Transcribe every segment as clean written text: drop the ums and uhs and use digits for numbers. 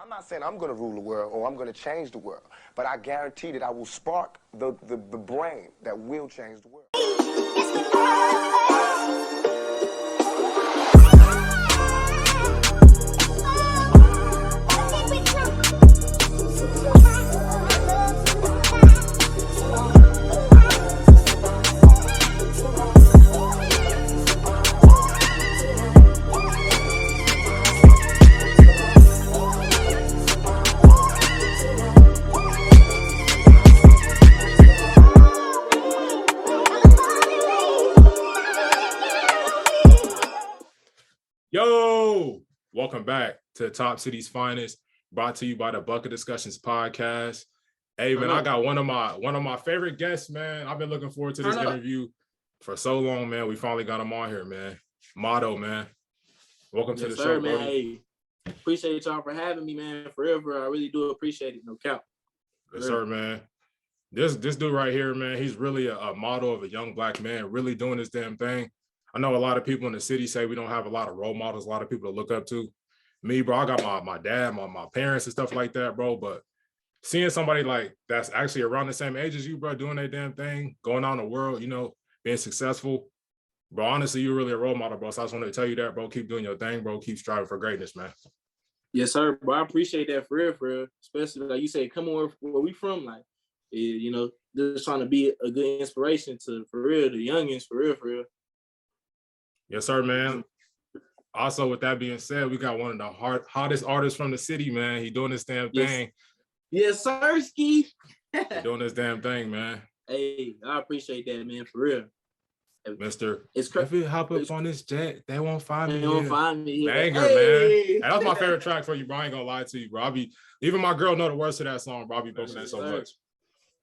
I'm not saying I'm going to rule the world or I'm going to change the world, but I guarantee that I will spark the brain that will change the world. Yo, welcome back to Top City's Finest, brought to you by the Bucket Discussions podcast. Hey man, I got one of my favorite guests, man. I've been looking forward to this interview for so long, man. We finally got him on here, man. Moddo, man. Welcome to the show, man. Brody. Hey, appreciate y'all for having me, man. Forever, I really do appreciate it. No cap. Yes, sir, man. This dude right here, man, he's really a model of a young black man, really doing this damn thing. I know a lot of people in the city say we don't have a lot of role models, a lot of people to look up to. Me, bro, I got my dad, my parents and stuff like that, bro. But seeing somebody like that's actually around the same age as you, bro, doing their damn thing, going out in the world, you know, being successful, bro, honestly, you're really a role model, bro. So I just wanted to tell you that, bro. Keep doing your thing, bro. Keep striving for greatness, man. Yes, sir, bro. I appreciate that for real. Especially like you say, come on where we from, like, you know, just trying to be a good inspiration to, for real, the youngins, for real. Yes, sir, man. Also, with that being said, we got one of the hottest artists from the city, man. He doing this damn thing. Yes, sir, Ski. Doing this damn thing, man. Hey, I appreciate that, man, for real. Mister, it's if you hop up on this jet, they won't find me. They won't find me. Banger, man. Hey, that's my favorite track for you, bro. I ain't gonna lie to you, bro. Even my girl know the words to that song, bro. I be posting that so much.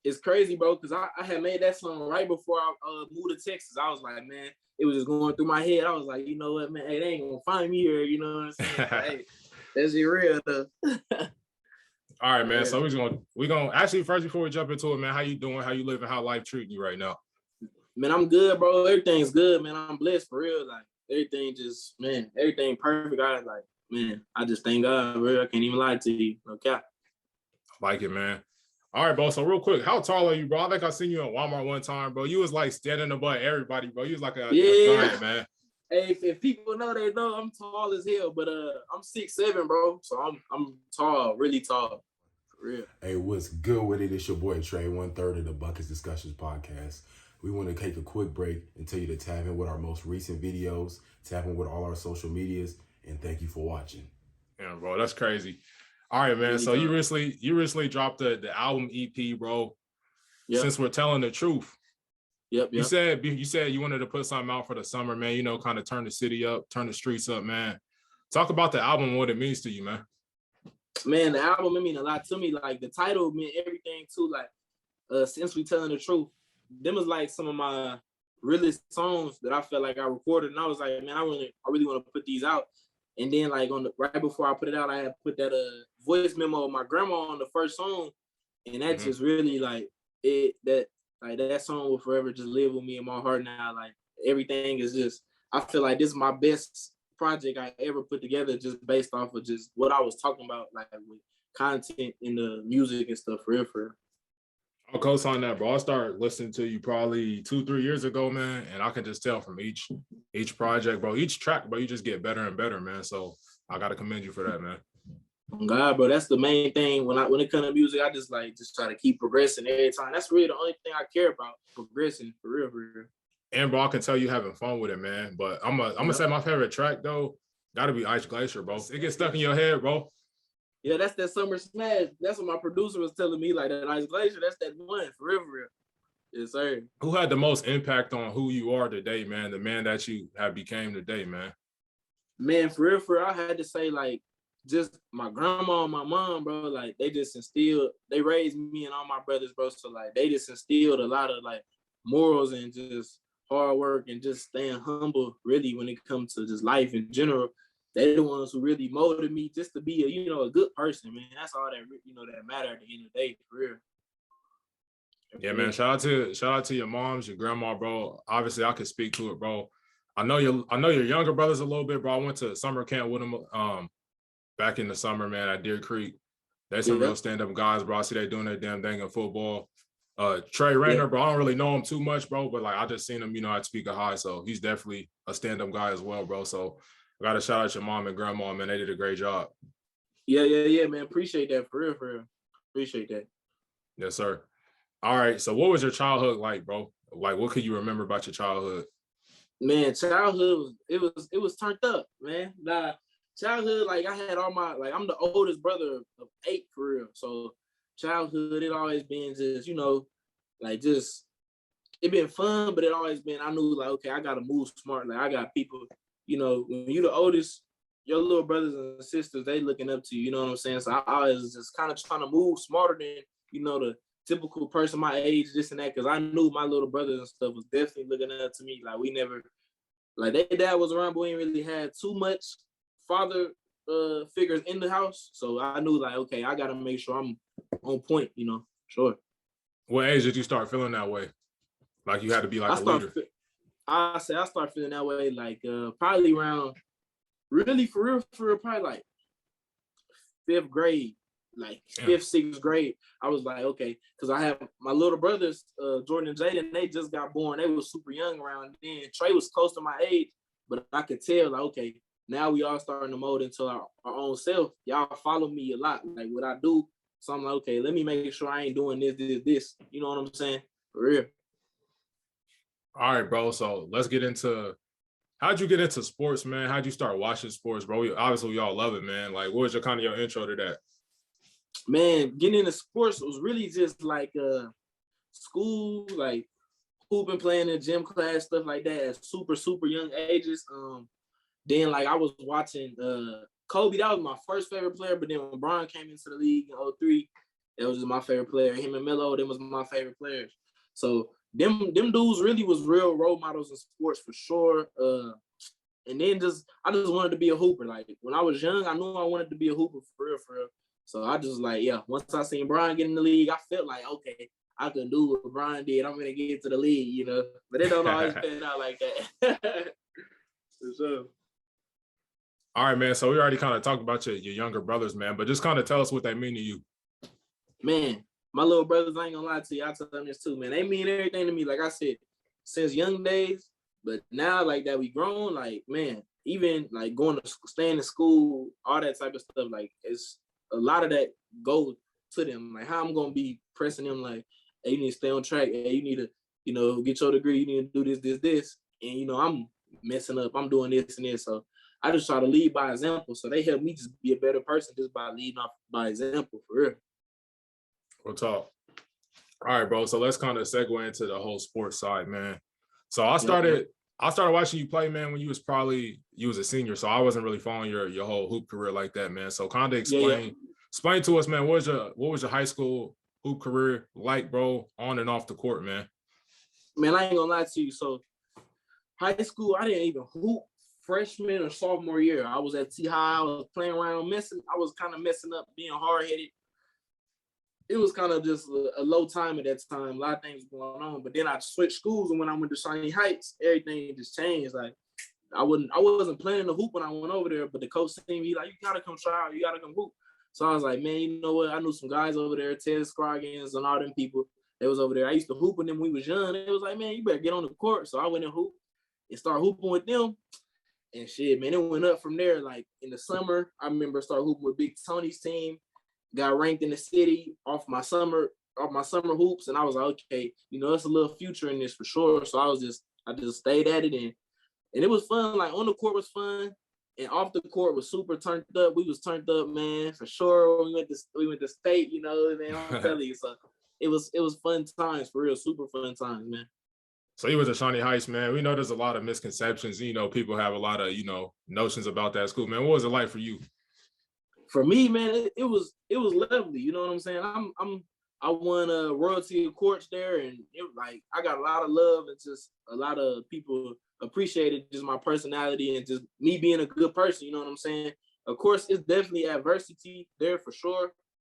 It's crazy, bro, because I had made that song right before I moved to Texas. I was like, man, it was just going through my head. I was like, you know what, man, hey, they ain't gonna find me here, you know what I'm saying? Hey, that's it real, though. All right, man. Yeah. So we're gonna actually first before we jump into it, man, how you doing? How you living? How life treating you right now? Man, I'm good, bro. Everything's good, man. I'm blessed for real. Like everything perfect. I just thank God, bro. I can't even lie to you. No cap. I like it, man. All right, bro. So real quick, how tall are you, bro? I think I seen you at Walmart one time, bro. You was like standing above everybody, bro. You was like a giant, man. Hey, if people know, they know I'm tall as hell, but I'm 6'7", bro. So I'm tall, really tall. For real. Hey, what's good with it? It's your boy Trey, 1/3 of the Buckets Discussions podcast. We want to take a quick break and tell you to tap in with our most recent videos, tap in with all our social medias, and thank you for watching. Yeah, bro, that's crazy. All right, man. So you recently dropped the album EP, bro. Yep. Since we're telling the truth. Yep. You said you wanted to put something out for the summer, man. You know, kind of turn the city up, turn the streets up, man. Talk about the album and what it means to you, man. Man, the album, it mean a lot to me. Like the title meant everything too. Like since we telling the truth, them was like some of my realest songs that I felt like I recorded, and I was like, man, I really want to put these out. And then like right before I put it out, I had put that voice memo of my grandma on the first song, and that just really like that song will forever just live with me in my heart now. Like everything is just, I feel like this is my best project I ever put together, just based off of just what I was talking about, like with content in the music and stuff. For real. I'll co-sign that, bro. I started listening to you probably 2-3 years ago, man, and I can just tell from each project, bro, each track, bro, you just get better and better, man. So I gotta commend you for that, man. Oh God, bro, that's the main thing. When it comes to music, I just try to keep progressing every time. That's really the only thing I care about, progressing, for real. And bro, I can tell you having fun with it, man. But I'm gonna say my favorite track though, gotta be Ice Glacier, bro. It gets stuck in your head, bro. Yeah, that's that Summer Smash. That's what my producer was telling me, like that Ice Glacier. That's that one, for real. Yes, sir. Who had the most impact on who you are today, man? The man that you have became today, man. Man, for real, I had to say, like, just my grandma and my mom, bro. Like, they raised me and all my brothers, bro. So, like, they just instilled a lot of, like, morals and just hard work and just staying humble, really, when it comes to just life in general. They're the ones who really molded me just to be a good person, man. That's all that that matter at the end of the day, for real. Yeah, man. Shout out to your moms, your grandma, bro. Obviously, I could speak to it, bro. I know your younger brothers a little bit, bro. I went to summer camp with them back in the summer, man, at Deer Creek. There's some real stand-up guys, bro. I see they doing their damn thing in football. Trey Rayner, bro, I don't really know him too much, bro, but like I just seen him, at Topeka High, so he's definitely a stand-up guy as well, bro. So I got to shout out your mom and grandma, man. They did a great job. Yeah, man. Appreciate that, for real. Appreciate that. Yes, sir. All right, so what was your childhood like, bro? Like, what could you remember about your childhood? Man, childhood, it was turned up, man. Nah, childhood, like I had all my, like I'm the oldest brother of 8 for real. So childhood, it always been just, like just, it been fun, but it always been, I knew like, okay, I got to move smart. Like I got people, when you the oldest, your little brothers and sisters, they looking up to you, you know what I'm saying? So I always just kind of trying to move smarter than, the typical person my age, this and that, because I knew my little brothers and stuff was definitely looking up to me. Like we never, like their dad was around, but we didn't really had too much father figures in the house. So I knew like, okay, I got to make sure I'm on point, sure. What age did you start feeling that way? Like you had to be like a leader? I started feeling that way like probably around, really for real, probably like 5th grade, like 5th, 6th grade. I was like, okay, because I have my little brothers, Jordan and Jaden, they just got born. They were super young around then. Trey was close to my age, but I could tell like, okay, now we all starting to mold into our own self. Y'all follow me a lot, like what I do. So I'm like, okay, let me make sure I ain't doing this. You know what I'm saying? For real. All right, bro. So let's get into, how'd you get into sports, man? How'd you start watching sports, bro? Obviously, we all love it, man. Like, what was your intro to that? Man, getting into sports was really just like school, like hooping, playing in gym class, stuff like that at super young ages. Then like I was watching Kobe. That was my first favorite player, but then when Bron came into the league in 2003, that was just my favorite player. Him and Melo, them was my favorite players. So them dudes really was real role models in sports for sure. And then I just wanted to be a hooper. Like when I was young, I knew I wanted to be a hooper for real. So I just like, once I seen Brian get in the league, I felt like, okay, I can do what Brian did. I'm gonna get to the league, But it don't always pan out like that. For sure. All right, man. So we already kind of talked about your younger brothers, man, but just kind of tell us what they mean to you. Man, my little brothers, I ain't gonna lie to you. I tell them this too, man. They mean everything to me, like I said, since young days. But now, like that we grown, like, man, even like staying in school, all that type of stuff, like it's a lot of that goes to them. Like how I'm gonna be pressing them, like, hey, you need to stay on track. Hey, you need to, get your degree. You need to do this. And, I'm messing up. I'm doing this and this. So I just try to lead by example. So they help me just be a better person just by leading off by example, for real. We'll talk. All right, bro. So let's kind of segue into the whole sports side, man. So I started watching you play, man, when you was a senior. So I wasn't really following your whole hoop career like that, man. So kind of explain to us, man, what was your high school hoop career like, bro, on and off the court, man? Man, I ain't gonna lie to you. So high school, I didn't even hoop freshman or sophomore year. I was at T-High. I was playing around, I was kind of messing up, being hard-headed. It was kind of just a low time at that time. A lot of things going on. But then I switched schools, and when I went to Shawnee Heights, everything just changed. Like I wasn't planning to hoop when I went over there, but the coach seen me like, you gotta come try out, you gotta come hoop. So I was like, man, you know what? I knew some guys over there, Ted Scroggins and all them people. They was over there. I used to hoop with them when we was young. It was like, man, you better get on the court. So I went and hoop and started hooping with them. And shit, man, it went up from there. Like in the summer, I remember started hooping with Big Tony's team. Got ranked in the city off my summer hoops, and I was like, okay, it's a little future in this for sure. So I just stayed at it, and it was fun. Like on the court was fun, and off the court was super turned up. We was turned up, man, for sure. We went to state, man. I'm telling you, so it was fun times for real, super fun times, man. So you was at Shawnee Heights, man. We know there's a lot of misconceptions. People have a lot of notions about that school, man. What was it like for you? For me, man, it was lovely. You know what I'm saying? I won a royalty of courts there, and it was like I got a lot of love, and just a lot of people appreciated just my personality and just me being a good person. You know what I'm saying? Of course, it's definitely adversity there for sure,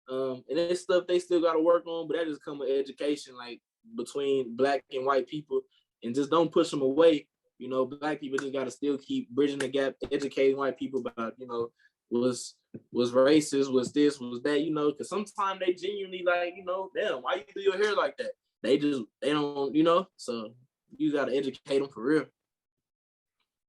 and it's stuff they still got to work on, but that just come with education, like between Black and white people, and just don't push them away. Black people just got to still keep bridging the gap, educating white people about was racist, was this, was that, you know, because sometimes they genuinely like, you know, damn, why you do your hair like that? They don't, you know, so you got to educate them for real.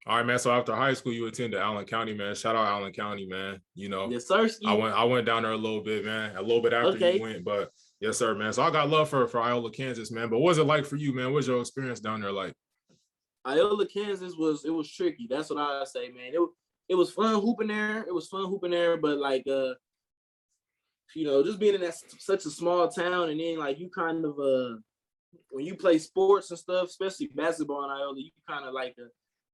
All right, man. So after high school, you attended Allen County, man. Shout out Allen County, man. You know, yes, sir. I went down there a little bit, man. A little bit after you went, but yes, sir, man. So I got love for Iola, Kansas, man. But what was it like for you, man? What's your experience down there like? Iola, Kansas was tricky. That's what I say, man. It was fun hooping there. It was fun hooping there, but like you know, just being in that such a small town, and then like you kind of when you play sports and stuff, especially basketball in Iola, you kind of like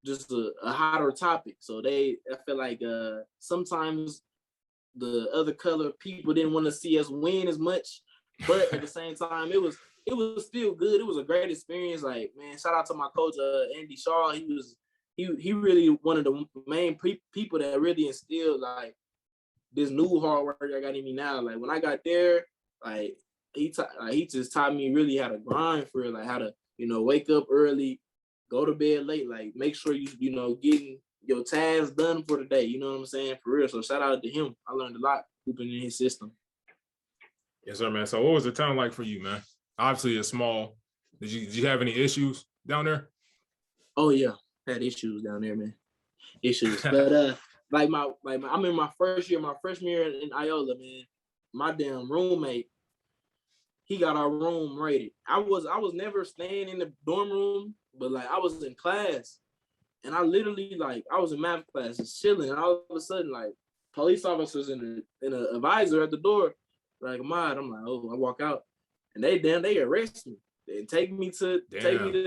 just a hotter topic. So I feel like sometimes the other color people didn't want to see us win as much, but at the same time, it was still good. It was a great experience. Like, man, shout out to my coach, Andy Shaw. He really one of the main people that really instilled like this new hard work I got in me now. Like when I got there, like he just taught me really how to grind for real, like how to, you know, wake up early, go to bed late, like make sure you know, getting your tasks done for the day. You know what I'm saying? For real. So shout out to him. I learned a lot hooping in his system. Yes, sir, man. So what was the town like for you, man? Obviously it's small. Did you have any issues down there? Oh yeah, had issues down there, man. Issues. But I'm in my freshman year in Iola, man. My damn roommate, he got our room rated. I was never staying in the dorm room, but like I was in class, and I literally like I was in math class, just chilling, and all of a sudden like police officers in an advisor at the door, like Ahmad. I'm like, oh, I walk out, and they arrest me. They take me to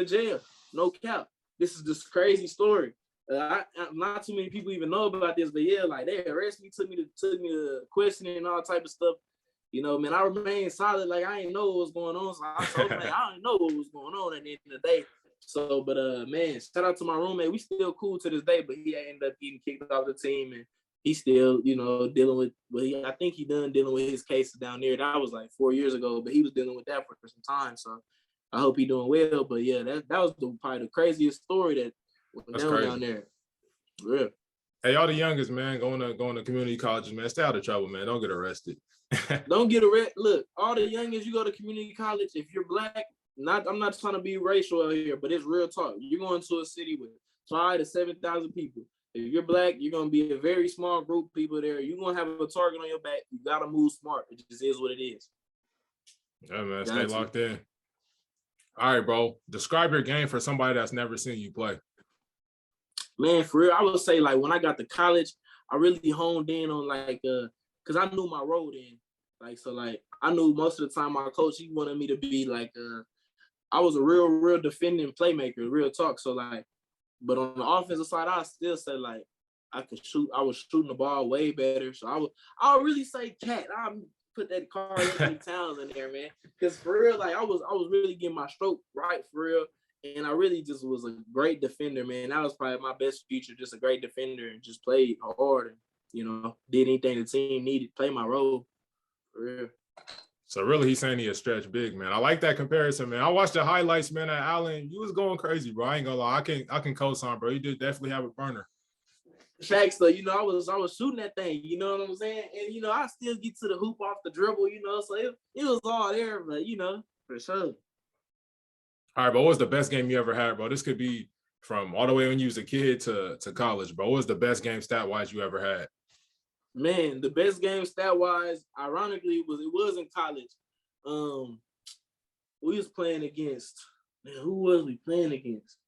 jail. No cap. This is this crazy story. Not too many people even know about this, but yeah, like they arrested me, took me to questioning and all type of stuff. You know, man, I remained solid, like I didn't know what was going on. So I told him, like, I didn't know what was going on at the end of the day. So, but man, shout out to my roommate. We still cool to this day, but he ended up getting kicked off the team, and he's still, you know, dealing with. But I think he done dealing with his cases down there. That was like 4 years ago, but he was dealing with that for some time. So I hope he's doing well. But yeah, that was probably the craziest story that went down there. Real. Hey, y'all the youngest, man, going to community colleges, man. Stay out of trouble, man. Don't get arrested. Don't get arrested. Look, all the youngest, you go to community college. If you're black, I'm not trying to be racial out here, but it's real talk. You're going to a city with 5,000 to 7,000 people. If you're black, you're going to be a very small group of people there. You're going to have a target on your back. You got to move smart. It just is what it is. Yeah, man. Stay locked in. All right, bro. Describe your game for somebody that's never seen you play. Man, for real, I would say like when I got to college, I really honed in on like because I knew my role then. Like so, like I knew most of the time my coach he wanted me to be like I was a real defending playmaker, real talk. So like, but on the offensive side, I still say like I could shoot. I was shooting the ball way better. So I would really say cat. I put that Carl Anthony Towns in there, man. Because for real, like I was really getting my stroke right for real. And I really just was a great defender, man. That was probably my best feature, just a great defender and just played hard and, you know, did anything the team needed, play my role. For real. So really he's saying he a stretch big, man. I like that comparison, man. I watched the highlights, man, at Allen. You was going crazy, bro. I ain't gonna lie. I can co-sign, bro. You did definitely have a burner. Facts though, you know, I was shooting that thing, you know what I'm saying? And you know, I still get to the hoop off the dribble, you know, so it was all there, but you know, for sure. All right, but what was the best game you ever had, bro? This could be from all the way when you was a kid to college, bro. What was the best game stat-wise you ever had? Man, the best game stat-wise, ironically, it was in college. We was playing against, man, who was we playing against?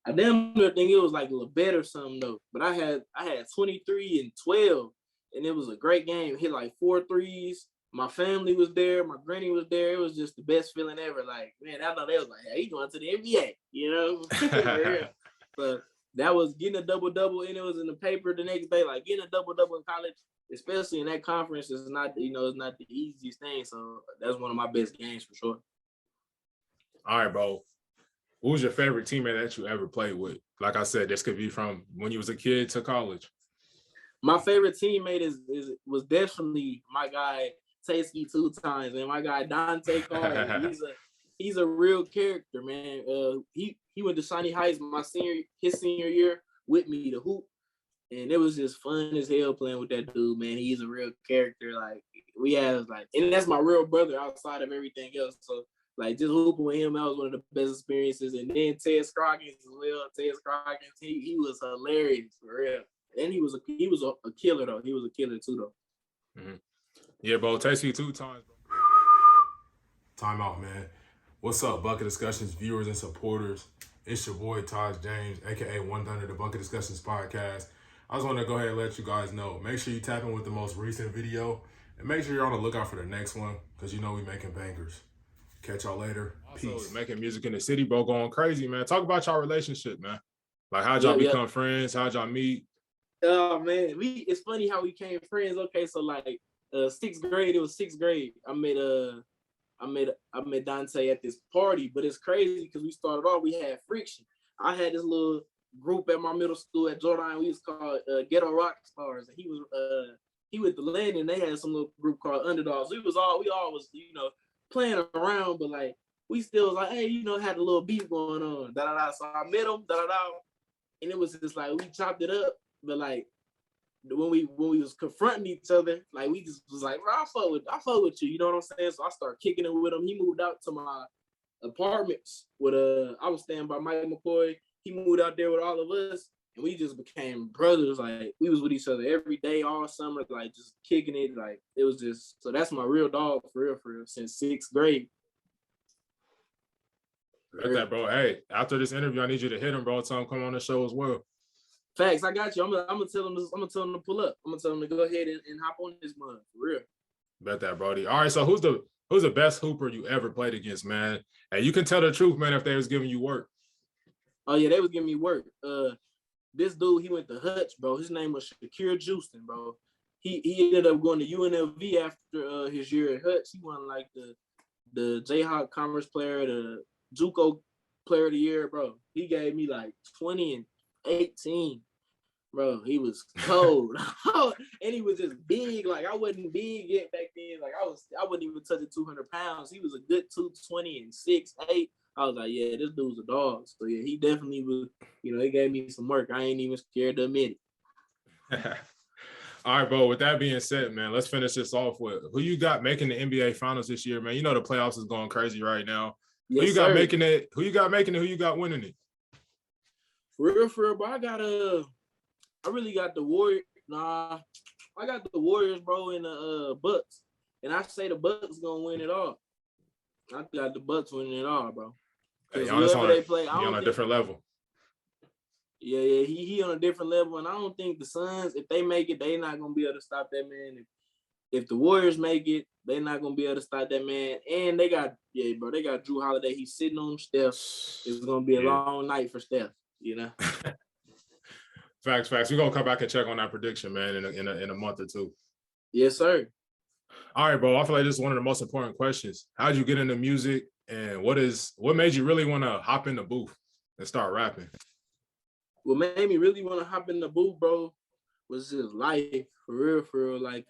I damn near think it was like Labette or something, though. But I had 23 and 12, and it was a great game. Hit like 4 threes. My family was there. My granny was there. It was just the best feeling ever. Like, man, I thought they was like, hey, he going to the NBA, you know? But that was getting a double-double, and it was in the paper the next day. Like, getting a double-double in college, especially in that conference, is not, you know, it's not the easiest thing. So that's one of my best games for sure. All right, bro. Who was your favorite teammate that you ever played with? Like I said, this could be from when you was a kid to college. My favorite teammate was definitely my guy, Tasky 2 times, and my guy Dante Carter. He's a real character, man. He went to Shawnee Heights his senior year with me to hoop, And it was just fun as hell playing with that dude, man. He's a real character. Like we have like, and that's my real brother outside of everything else. So like just hooping with him, that was one of the best experiences. And then Ted Scroggins as well. Ted Scroggins, he was hilarious for real. And he was a killer though. He was a killer too though. Mm-hmm. Yeah, bro. Takes you 2 times, bro. Time out, man. What's up, Bucket Discussions viewers and supporters? It's your boy Taj James, aka One Thunder, the Bucket Discussions podcast. I just want to go ahead and let you guys know. Make sure you tap in with the most recent video, and make sure you're on the lookout for the next one, because you know we making bangers. Catch y'all later. Also, Peace. making music in the city, bro, going crazy, man. Talk about y'all relationship, man. Like, how'd y'all become friends? How'd y'all meet? Oh man, it's funny how we became friends. Okay, so like 6th grade, it was 6th grade. I met Dante at this party, but it's crazy because we started off, we had friction. I had this little group at my middle school at Jordan. We was called Ghetto Rock Stars, and he went to Landon, and they had some little group called Underdogs. We all was playing around, but like we still was like, hey, had a little beat going on. So I met him, and it was just like we chopped it up, but like when we was confronting each other, like we just was like, bro, I fuck with you, you know what I'm saying? So I started kicking it with him. He moved out to my apartments with I was staying by Mike McCoy. He moved out there with all of us, and we just became brothers. Like we was with each other every day, all summer, like just kicking it. Like it was just, so that's my real dog for real, since 6th grade. Got that, bro. Hey, after this interview, I need you to hit him, bro. Tell him come on the show as well. Facts, I got you. I'm gonna tell him to pull up. I'm gonna tell him to go ahead and hop on this month for real. Bet that, Brody. All right, so who's the best hooper you ever played against, man? And you can tell the truth, man, if they was giving you work. Oh yeah, they was giving me work. This dude, he went to Hutch, bro. His name was Shakir Justin, bro. He ended up going to UNLV after his year at Hutch. He won like the Jayhawk Commerce Player, the JUCO Player of the Year, bro. He gave me like 20 and 18, bro. He was cold. And he was just big. Like I wasn't big yet back then. Like I wasn't even touching 200 pounds. He was a good 220 and 6'8". I was like, yeah, this dude's a dog. So yeah, he definitely was, he gave me some work. I ain't even scared to admit it. All right, bro. With that being said, man, let's finish this off with who you got making the NBA Finals this year, man. You know the playoffs is going crazy right now. Yes, who you got making it? Who you got making it? Who you got winning it? For real, bro. I really got the Warriors. Nah, I got the Warriors, bro, and the Bucks. And I say the Bucks gonna win it all. I got the Bucks winning it all, bro. Hey, whoever they play, on a different level. Yeah, he on a different level, and I don't think the Suns, if they make it, they not gonna be able to stop that man. If the Warriors make it, they're not gonna be able to stop that man. And they got Drew Holiday. He's sitting on Steph. It's gonna be a long night for Steph. Facts. We're gonna come back and check on that prediction, man, in a month or two. Yes, sir. All right, bro. I feel like this is one of the most important questions. How'd you get into music, and what made you really want to hop in the booth and start rapping? What made me really want to hop in the booth, bro, was just life, for real. Like,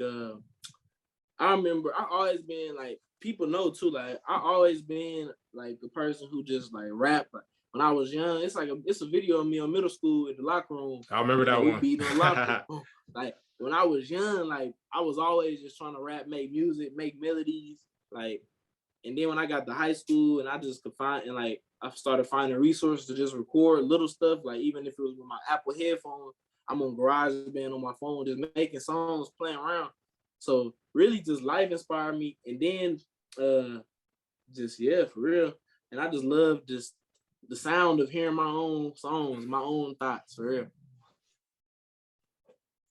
I remember I always been like, people know too, like I always been like the person who just like rap. Like, when I was young, it's a video of me in middle school in the locker room. I remember that one. Beating on locker room. Like when I was young, like I was always just trying to rap, make music, make melodies, like. And then when I got to high school, and I just could find, and like I started finding resources to just record little stuff, like even if it was with my Apple headphones, I'm on GarageBand on my phone, just making songs, playing around. So really, just life inspired me, and then for real. And I just love just the sound of hearing my own songs, my own thoughts, for real.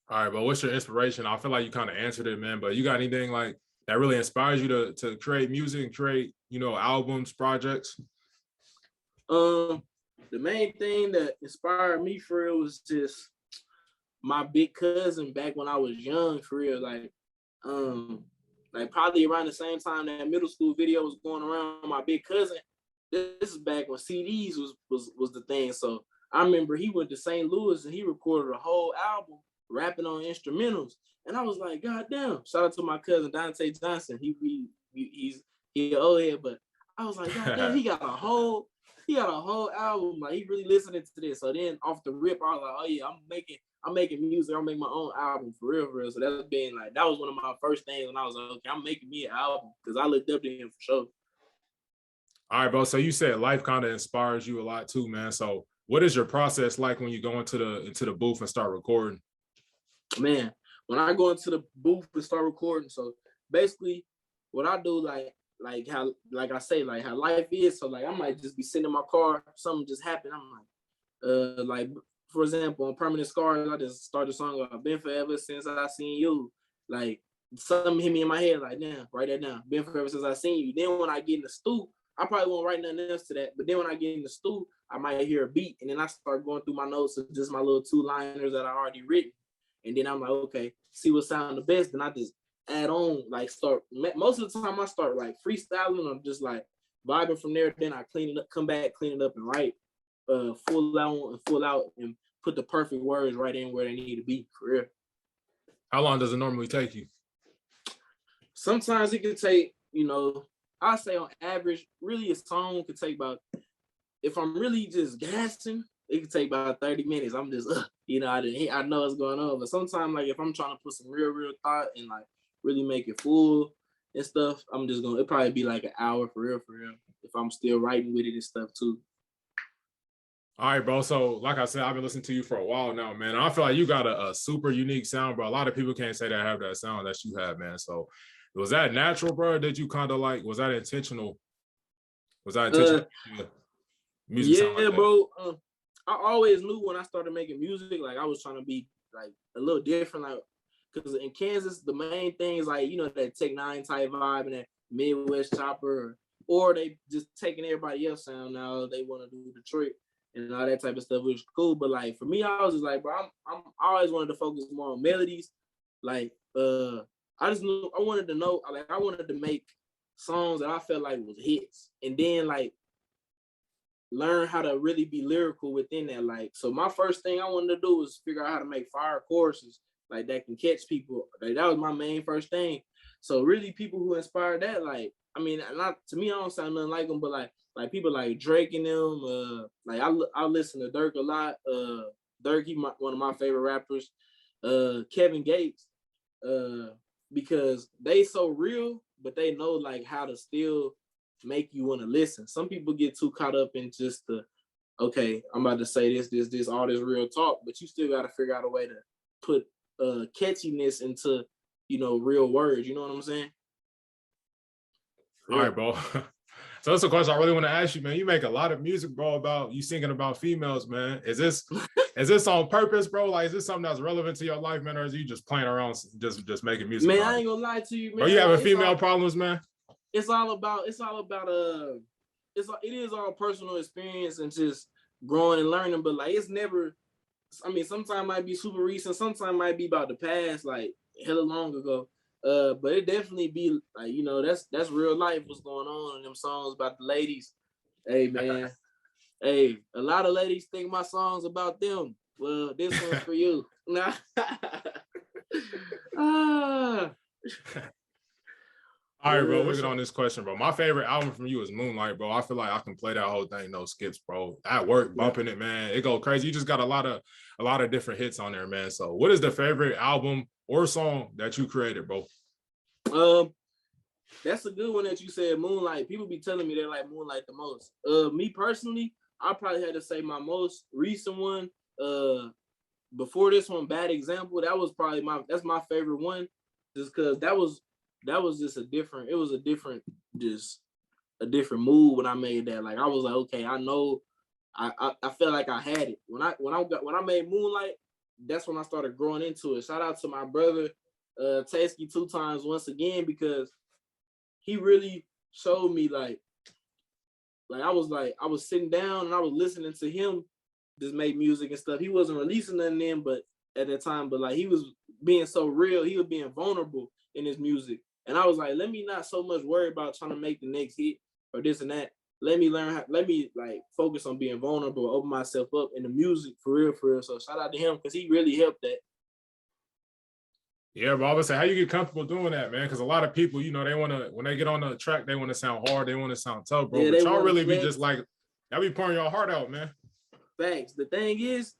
All right, but what's your inspiration? I feel like you kind of answered it, man. But you got anything like that really inspires you to create music and create, albums, projects? The main thing that inspired me for real was just my big cousin back when I was young, for real. Like probably around the same time that middle school video was going around, my big cousin, this is back when CDs was the thing. So I remember he went to St. Louis and he recorded a whole album rapping on instrumentals. And I was like, God damn, shout out to my cousin Dante Johnson. He's old head, but I was like, God damn, he got a whole album. Like he really listening to this. So then off the rip, I was like, oh yeah, I'm making music. I'm making my own album for real, for real. So that's been like, that was one of my first things when I was like, okay, I'm making me an album because I looked up to him for sure. All right, bro. So you said life kind of inspires you a lot too, man. So what is your process like when you go into the booth and start recording? Man, when I go into the booth and start recording, so basically what I do, like how, like I say, like how life is. So like I might just be sitting in my car, something just happened. I'm like for example, on Permanent Scars, I just started a song I've been forever since I seen you. Like something hit me in my head, like damn, write that down. Been forever since I seen you. Then when I get in the stew, I probably won't write nothing else to that. But then when I get in the stew, I might hear a beat, and then I start going through my notes of just my little 2-liners that I already written. And then I'm like, okay, see what sound the best. Then I just add on, like start. Most of the time I start like freestyling. I'm just like vibing from there. Then I clean it up, come back, clean it up, and write full out, and put the perfect words right in where they need to be for real. How long does it normally take you? Sometimes it can take, I say on average, really a song could take about, if I'm really just gassing, it could take about 30 minutes. I'm just, I know what's going on. But sometimes, like, if I'm trying to put some real thought and, like, really make it full and stuff, it'll probably be like an hour for real, if I'm still writing with it and stuff, too. All right, bro. So, like I said, I've been listening to you for a while now, man. I feel like you got a super unique sound, bro. A lot of people can't say they have that sound that you have, man. So, was that natural, bro? Or did you kind of like, was that intentional? Was that intentional? Music sound like that? Bro. I always knew when I started making music, like I was trying to be like a little different, like because in Kansas, the main thing is like that Tech 9 type vibe and that Midwest chopper, or they just taking everybody else sound now. They want to do Detroit and all that type of stuff, which is cool. But like for me, I was just like, bro, I always wanted to focus more on melodies. Like I just knew I wanted to know, like I wanted to make songs that I felt like was hits, and then like learn how to really be lyrical within that. Like, so my first thing I wanted to do was figure out how to make fire choruses like that can catch people. Like that was my main first thing. So really, people who inspired that, like, I mean, not to me, I don't sound nothing like them, but like people like Drake and them. Like I listen to Dirk a lot. Dirk, one of my favorite rappers. Kevin Gates, because they so real, but they know like how to still make you want to listen. Some people get too caught up in just okay, I'm about to say this, all this real talk, but you still got to figure out a way to put catchiness into, real words. You know what I'm saying? All right, bro. So that's a question I really want to ask you, man. You make a lot of music, bro, about you singing about females, man. Is this on purpose, bro? Like, is this something that's relevant to your life, man, or is you just playing around, just making music? Man, I ain't gonna lie to you, man. Are you having female problems, man? It is all personal experience and just growing and learning, but like it's never, I mean, sometimes might be super recent, sometimes might be about the past, like hella long ago. But it definitely be like, that's real life, what's going on in them songs about the ladies. Hey man, hey, a lot of ladies think my songs about them. Well, this one's for you. Nah. All right, bro, we'll get on this question, bro. My favorite album from you is Moonlight, bro. I feel like I can play that whole thing, no skips, bro. At work, bumping it, man. It go crazy. You just got a lot of different hits on there, man. So what is the favorite album or song that you created, bro? That's a good one that you said, Moonlight. People be telling me they like Moonlight the most. Me personally, I probably had to say my most recent one. Before this one, Bad Example, that was probably that's my favorite one, just because that was just a different mood when I made that. Like I was like, okay, I know, I felt like I had it. When I made Moonlight, that's when I started growing into it. Shout out to my brother, Tasky 2 times once again, because he really showed me like I was sitting down and I was listening to him just make music and stuff. He wasn't releasing nothing then, but at that time, but like he was being so real, he was being vulnerable in his music. And I was like, let me not so much worry about trying to make the next hit or this and that. Let me like focus on being vulnerable, open myself up in the music for real. So shout out to him because he really helped that. Yeah, but I would say, how you get comfortable doing that, man? Because a lot of people, they want to, when they get on the track, they want to sound hard, they want to sound tough, bro. Yeah, but y'all really be just like, y'all be pouring your heart out, man. Facts. The thing is,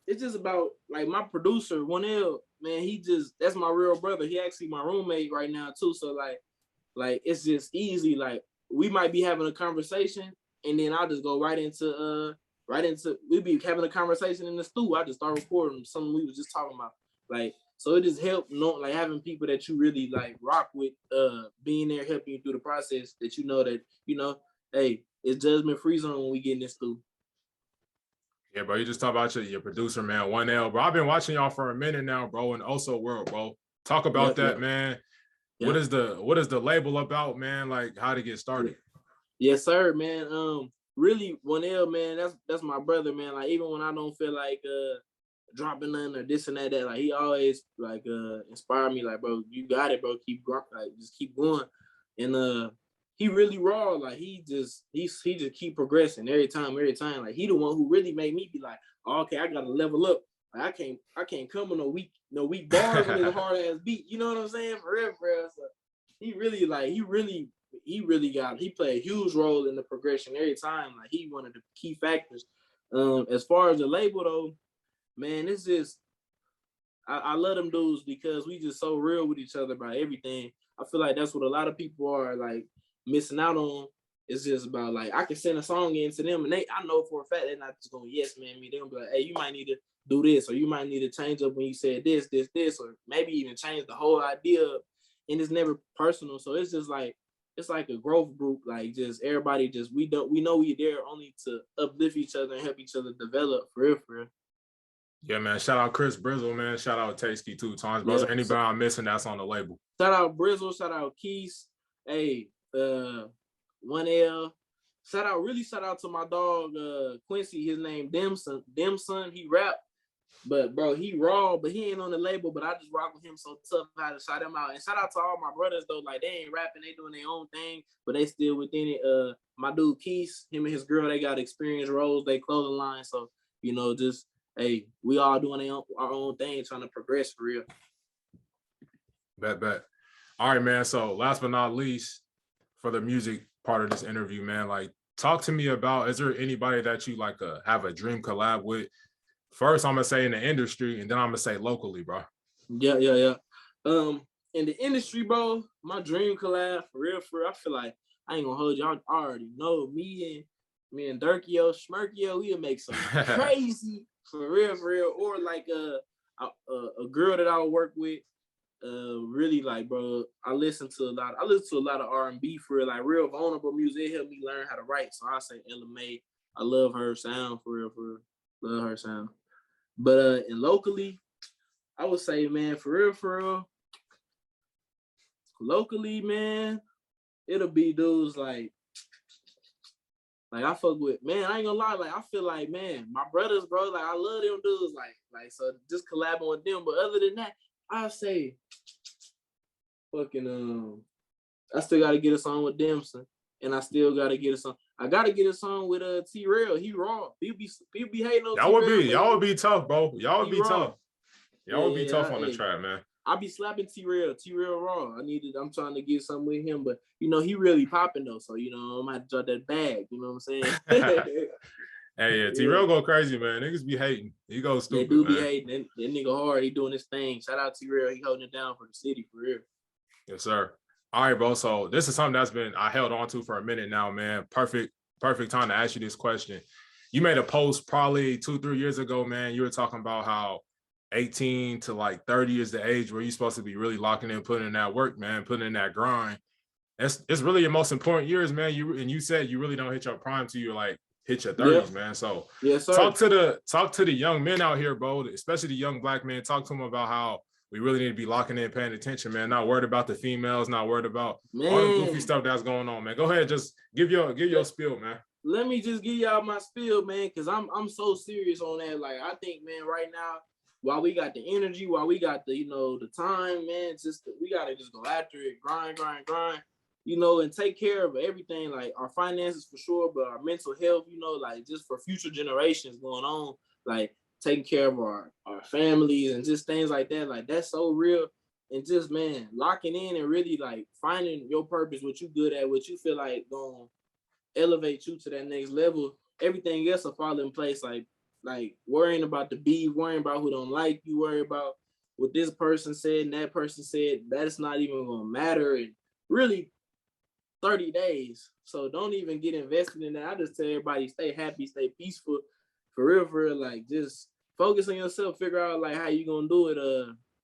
it's just about like my producer, 1L, man, that's my real brother. He actually my roommate right now too. So like it's just easy. Like we might be having a conversation and then I'll just go right into we be having a conversation in the stew. I just start recording something we was just talking about. Like, so it just helped like having people that you really like rock with, being there helping you through the process that hey, it's judgment free zone when we get in this stew. Yeah, bro, you just talk about your producer, man, 1L, bro. I've been watching y'all for a minute now, bro, in also world, bro. Talk about that, man. Yep. What is the label about, man? Like how to get started? Yes, sir, man. Really, 1L, man, that's my brother, man. Like even when I don't feel like dropping nothing or this and that, like he always like inspire me, like, bro, you got it, bro. Keep like just keep going. And he really raw, like he just keep progressing every time. Like he the one who really made me be like, oh, okay, I gotta level up. Like, I can't come with no weak bars on his hard ass beat. You know what I'm saying? For real. So he played a huge role in the progression every time. Like he one of the key factors. As far as the label though, man, it's just I love them dudes because we just so real with each other about everything. I feel like that's what a lot of people are like missing out on. It's just about like I can send a song in to them and I know for a fact they're not just gonna yes man me. They're gonna be like, hey, you might need to do this, or you might need to change up when you said this, or maybe even change the whole idea up. And it's never personal. So it's just like it's like a growth group, like just everybody just we know we're there only to uplift each other and help each other develop for real. Yeah, man. Shout out Chris Brizzle, man. Shout out Tasky 2 times. Bro, is there anybody I'm missing that's on the label? Shout out Brizzle, shout out Keys. Hey, 1L. Shout out to my dog Quincy. His name Demson. He rap, but bro, he raw, but he ain't on the label. But I just rock with him so tough. I had to shout him out. And shout out to all my brothers though. Like they ain't rapping, they doing their own thing, but they still within it. My dude Keys, him and his girl, they got experience roles. They clothing line, so just. Hey, we all doing our own thing, trying to progress for real. Bet. All right, man. So last but not least, for the music part of this interview, man, like talk to me about, is there anybody that you like have a dream collab with? First, I'm gonna say in the industry, and then I'm gonna say locally, bro. Yeah. In the industry, bro, my dream collab for real. I feel like I ain't gonna hold y'all. I already know me and Durkio, Schmerkio, we'll make some crazy. For real, or like a girl that I would work with, really like, bro. I listen to a lot of R&B for real, like real vulnerable music. It helped me learn how to write. So I say Ella May. I love her sound for real, love her sound. But and locally, I would say, man, for real, locally, man, it'll be dudes like I fuck with, man, I ain't gonna lie, like I feel like, man, my brothers, bro, like I love them dudes, like so just collabing with them. But other than that, I say fucking I still gotta get a song with Dempson, and I still gotta get a song. I gotta get a song with T-Rail. He raw. People be hating on y'all would be tough, bro. Y'all would be tough. Y'all would be tough on the track, man. I be slapping T-Rail raw. I'm trying to get something with him, but he really popping though. So I'm gonna have to drop that bag. You know what I'm saying? Hey, yeah, T-Rail go crazy, man. Niggas be hating. He goes stupid. They do be hating. That nigga hard. He doing his thing. Shout out T-Rail. He holding it down for the city for real. Yes, sir. All right, bro. So this is something I held on to for a minute now, man. Perfect time to ask you this question. You made a post probably 2-3 years ago, man. You were talking about how 18 to like 30 is the age where you're supposed to be really locking in, putting in that work, man, putting in that grind. It's really your most important years, man. You said you really don't hit your prime till you like hit your 30s, man. So yes, sir. Talk to the young men out here, bro, especially the young black men. Talk to them about how we really need to be locking in, paying attention, man. Not worried about the females, not worried about all the goofy stuff that's going on, man. Go ahead, just give your spiel, man. Let me just give y'all my spiel, man, because I'm so serious on that. Like I think, man, right now, while we got the energy, while we got the the time, man, we gotta just go after it, grind, and take care of everything, like our finances for sure, but our mental health, like just for future generations going on, like taking care of our families and just things like that. Like that's so real. And just, man, locking in and really like finding your purpose, what you good at, what you feel like gonna elevate you to that next level. Everything else will fall in place. Like like worrying about the beef, worrying about who don't like you, worrying about what this person said and that person said. That's not even gonna matter in really 30 days. So don't even get invested in that. I just tell everybody, stay happy, stay peaceful, for real. Like just focus on yourself, figure out like how you gonna do it,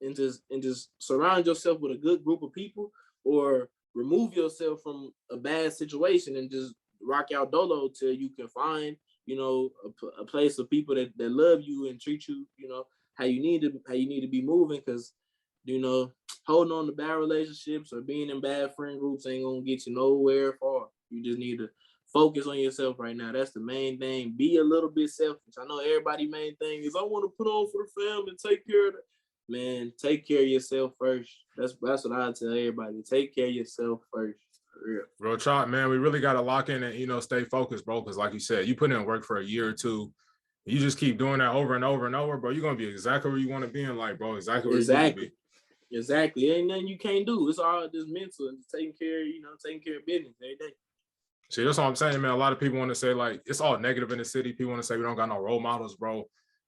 and just surround yourself with a good group of people, or remove yourself from a bad situation and just rock out dolo till you can find, you know, a place of people that love you and treat you, you know, how you need to be moving. Because, you know, holding on to bad relationships or being in bad friend groups ain't gonna get you nowhere far. You just need to focus on yourself right now. That's the main thing. Be a little bit selfish. I know everybody's main thing is I want to put on for the family and take care of it. Man, take care of yourself first. That's what I tell everybody. Take care of yourself first. For real. Real talk, man. We really got to lock in and, you know, stay focused, bro. Because like you said, you put in work for a year or two. You just keep doing that over and over and over, bro. You're going to be exactly where you want to be in life, bro. Exactly where you want to be. Exactly. Ain't nothing you can't do. It's all just mental and taking care of business every day. See, that's what I'm saying, man. A lot of people want to say, like, it's all negative in the city. People want to say we don't got no role models, bro.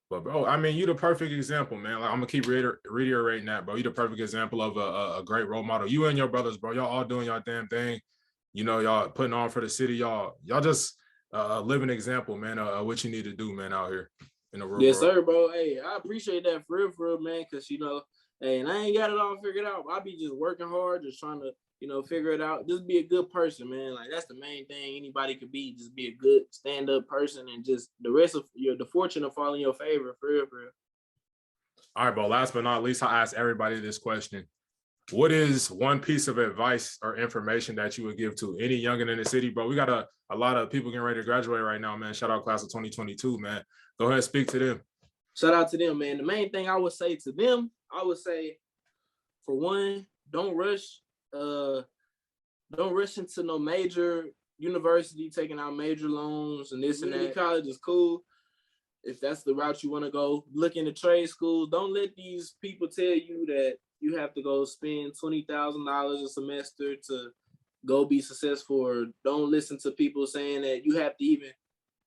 But, bro, I mean, you the perfect example, man. Like, I'm going to keep reiterating that, bro. You the perfect example of a great role model. You and your brothers, bro, y'all all doing y'all damn thing. You know, y'all putting on for the city. Y'all just a living example, man, of what you need to do, man, out here in the real world. Yes, sir, bro. Hey, I appreciate that for real, man, because, you know, hey, and I ain't got it all figured out. I be just working hard, just trying to, you know, figure it out. Just be a good person, man. Like, that's the main thing anybody could be. Just be a good stand-up person, and just the rest of the fortune will fall in your favor, for real. All right, bro. Last but not least, I ask everybody this question. What is one piece of advice or information that you would give to any youngin in the city, bro? We got a lot of people getting ready to graduate right now, man. Shout out class of 2022, man. Go ahead and speak to them. Shout out to them, man. The main thing I would say to them, I would say, for one, don't rush into no major university, taking out major loans and this and that. College is cool if that's the route you want to go. Look into trade schools. Don't let these people tell you that you have to go spend $20,000 a semester to go be successful, or don't listen to people saying that you have to even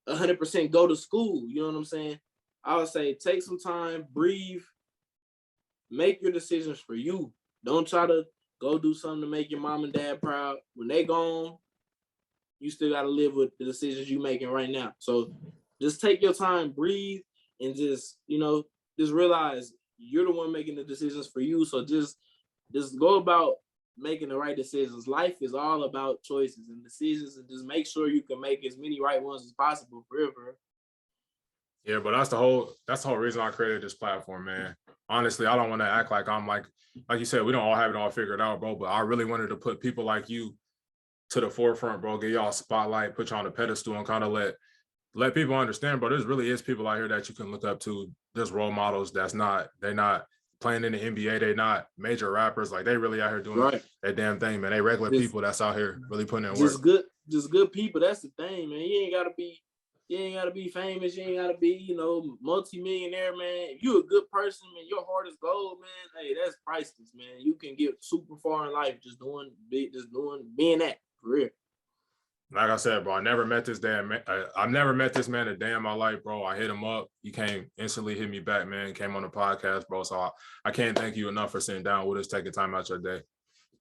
100% go to school. You know what I'm saying? I would say take some time, breathe, make your decisions for you. Don't try to go do something to make your mom and dad proud. When they gone, you still got to live with the decisions you're making right now. So just take your time, breathe, and just, you know, just realize you're the one making the decisions for you. So just go about making the right decisions. Life is all about choices and decisions, and just make sure you can make as many right ones as possible forever. Yeah, but that's the whole reason I created this platform, man. Honestly, I don't want to act like I'm like you said, we don't all have it all figured out, bro. But I really wanted to put people like you to the forefront, bro. Get y'all a spotlight, put you on a pedestal, and kind of let people understand, bro. There really is people out here that you can look up to. There's role models they're not playing in the NBA. They're not major rappers. Like, they really out here doing that damn thing, man. They regular people that's out here really putting in work. Just good people. That's the thing, man. You ain't gotta be famous. You ain't gotta be, you know, multi-millionaire, man. If you a good person, man, your heart is gold, man. Hey, that's priceless, man. You can get super far in life just being that, for real. Like I said, bro, I've never met this man a day in my life, bro. I hit him up. He came instantly, hit me back, man. Came on the podcast, bro. So I can't thank you enough for sitting down with us, taking time out your day.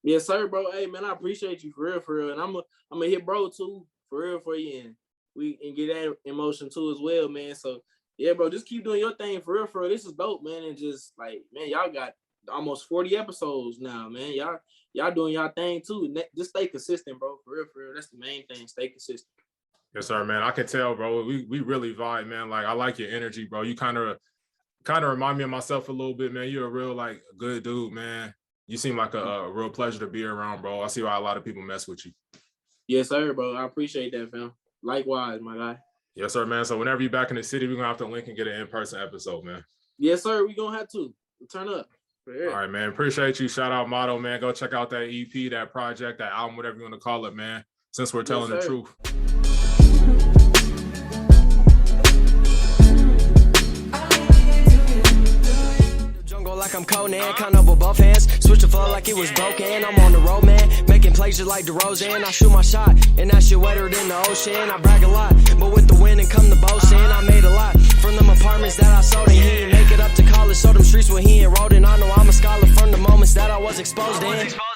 Yes, sir, bro. Hey, man, I appreciate you for real. And I'm a hit bro too, for real, for you. And we can get that emotion too as well, man. So yeah, bro, just keep doing your thing for real. This is dope, man. And just like, man, y'all got almost 40 episodes now, man. Y'all doing y'all thing too. Just stay consistent, bro. For real. That's the main thing. Stay consistent. Yes, sir, man. I can tell, bro. We really vibe, man. Like, I like your energy, bro. You kind of remind me of myself a little bit, man. You're a real, like, good dude, man. You seem like a real pleasure to be around, bro. I see why a lot of people mess with you. Yes, sir, bro. I appreciate that, fam. Likewise, my guy. Yes, sir, man. So whenever you're back in the city, we're going to have to link and get an in-person episode, man. Yes, sir. We're going to have to. Turn up. All right, man. Appreciate you. Shout out Moddo, man. Go check out that EP, that project, that album, whatever you want to call it, man. Since we're telling the truth. Jungle like I'm Conan, kind of with both hands. Switch the flow like it was broken. I'm on the road, man, making plays just like DeRozan. I shoot my shot, and that shit wetter than the ocean. I brag a lot, but with the wind and come the boasting. I made a lot from them apartments that I sold, and he ain't make it up to college. So them streets where he enrolled in. I know I'm a scholar from the moments that I was exposed in.